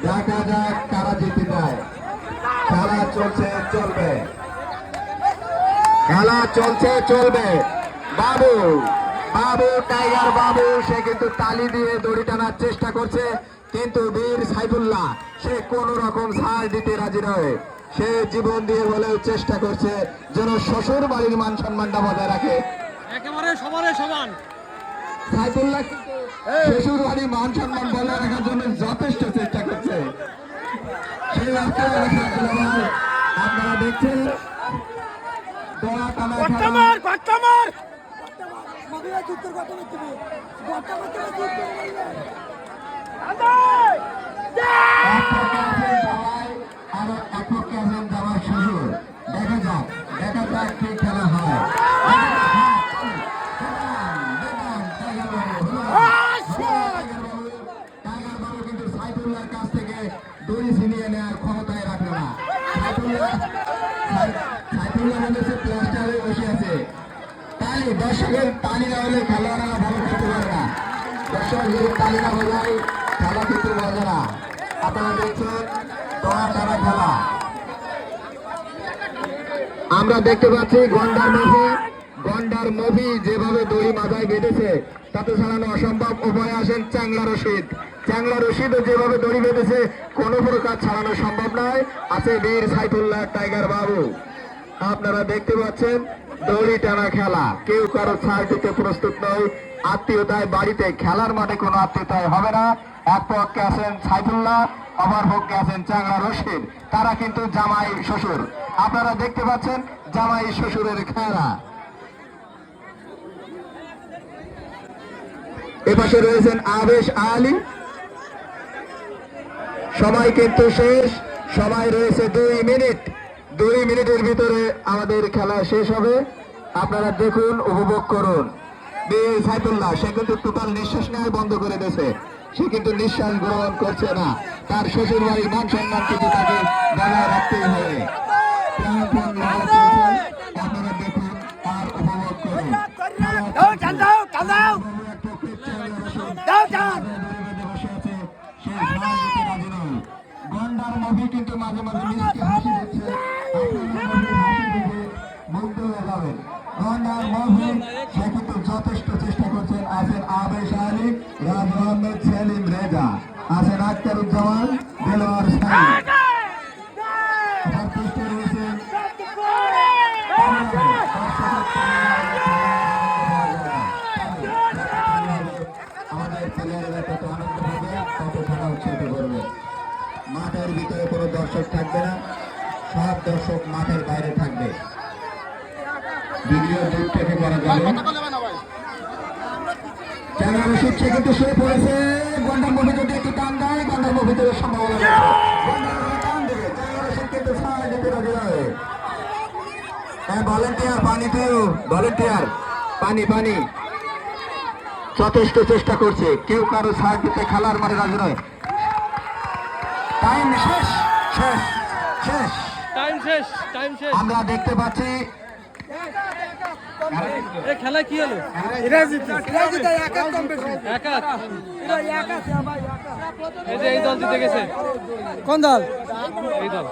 দেখা যাক কারা জিতে যায়। খেলা চলছে চলবে, খেলা চলছে চলবে। বাবু বাবু টাইগার বাবু সে কিন্তু তালি দিয়ে দড়ি টানার চেষ্টা করছে, কিন্তু বীর সাইফুল্লাহ সে কোন রকম ছাড় দিতে রাজি নয়। সে জীবন দিয়ে বলেও চেষ্টা করছে যেন শ্বশুর বাড়ির মান সম্মানটা বজায় রাখে। একেবারে সমানে সমান সাইফুল্লাহ শ্বশুর বাড়ির মান সম্মান বজায় রাখার জন্য যথেষ্ট চেষ্টা করছে। সেই আপনারা দেখছেন দোয়া টানা আরো একপক্ষে আছেন জামাই শ্বশুর। দেখা যাক কি খেলা হয়। টাইগার বাবু কিন্তু সাইফুল্লাহর কাছ থেকে দড়ি ছিনিয়ে নেওয়ার ক্ষমতায় রাখলো না। সাইফুল্লাহ বলেছে প্লাস্টারে বসে আছে। তালি দর্শকের তালি না হলে খেলোয়াড়রা ভালো খেলতে পারে না। দর্শক যদি তালি না হয়ে যায় খেলা কিন্তু মজা না। আপনারা দেখছেন দোয়া টানা খেলা। আমরা দেখতে পাচ্ছি গন্ডার মুভি যেভাবে দড়ি মাথায় বেঁধেছে তাতে ছাড়ানো অসম্ভব। উপায় আসেন চ্যাংলা রশিদও যেভাবে দড়ি বেঁধেছে কোনো প্রকার ছাড়ানো সম্ভব নয়। আছে বীর সাইফুল্লাহ টাইগার বাবু। আপনারা দেখতে পাচ্ছেন দড়ি টানা খেলা, কেউ কারো ছাড় দিতে প্রস্তুত নয়। আত্মীয়তায় বাড়িতে, খেলার মাঠে কোনো আত্মীয়তায় হবে না। এক পক্ষে আছেন সাইফুল্লাহ, অপর পক্ষে আছেন চ্যাংলা রশিদ। তারা কিন্তু জামাই শ্বশুর। আপনারা দেখতে পাচ্ছেন জামাই শ্বশুরের খেলা। এপাশে রয়েছেন আবেশ আলী। সময় কিন্তু শেষ, সময় রয়েছে 2 মিনিট। 2 মিনিটের ভিতরে আমাদের খেলা শেষ হবে। আপনারা দেখুন, উপভোগ করুন। বীর সাইফুল্লাহ সে কিন্তু টোটাল নিঃশ্বাস নেওয়া বন্ধ করে দিয়েছে। সে কিন্তু নিঃশ্বাস গ্রহণ করছে না। তার শ্বশুর বাড়ির মান সম্মান কিন্তু তাকে বজায় রাখতেই হবে। আপনারা দেখুন আর উপভোগ করুন। গন্ডার মুভি কিন্তু মাঝে মাঝে মিষ্টি হাসি দিচ্ছে। মুগ্ধ হয়ে যাবেন। গন্ডার মুভি সে কিন্তু যথেষ্ট চেষ্টা করছেন। আছেন আবেশ আলী, রাজ আহমেদ, সেলিম রেজা, আছেন আখতারুজ্জামান, দেলোয়ার সাইদ। মাঠের ভিতরে কোনো দর্শক থাকবে না, সব দর্শক মাঠের বাইরে থাকবে। ভিডিও দূর থেকে করা যাবে। চ্যাংলা রশিদ সে কিন্তু শুয়ে পড়েছে। গন্ডার মুভি যদি একটু টান দেয়, গন্ডার মুভি থেকে সম্ভাবনা টান দেবে। চ্যাংলা রশিদ কিন্তু ছাড় দিতে রাজি নয়। হ্যাঁ, ভলেন্টিয়ার পানি দিও, ভলেন্টিয়ার পানি। যথেষ্ট চেষ্টা করছে, কেউ কারো ছাড় দিতে খেলার মাঠে রাজি নয়। টাইম শেষ। আমরা দেখতে পাচ্ছি খেলা কি হলো? এই দল জিতে গেছে। কোন দল? এই দল।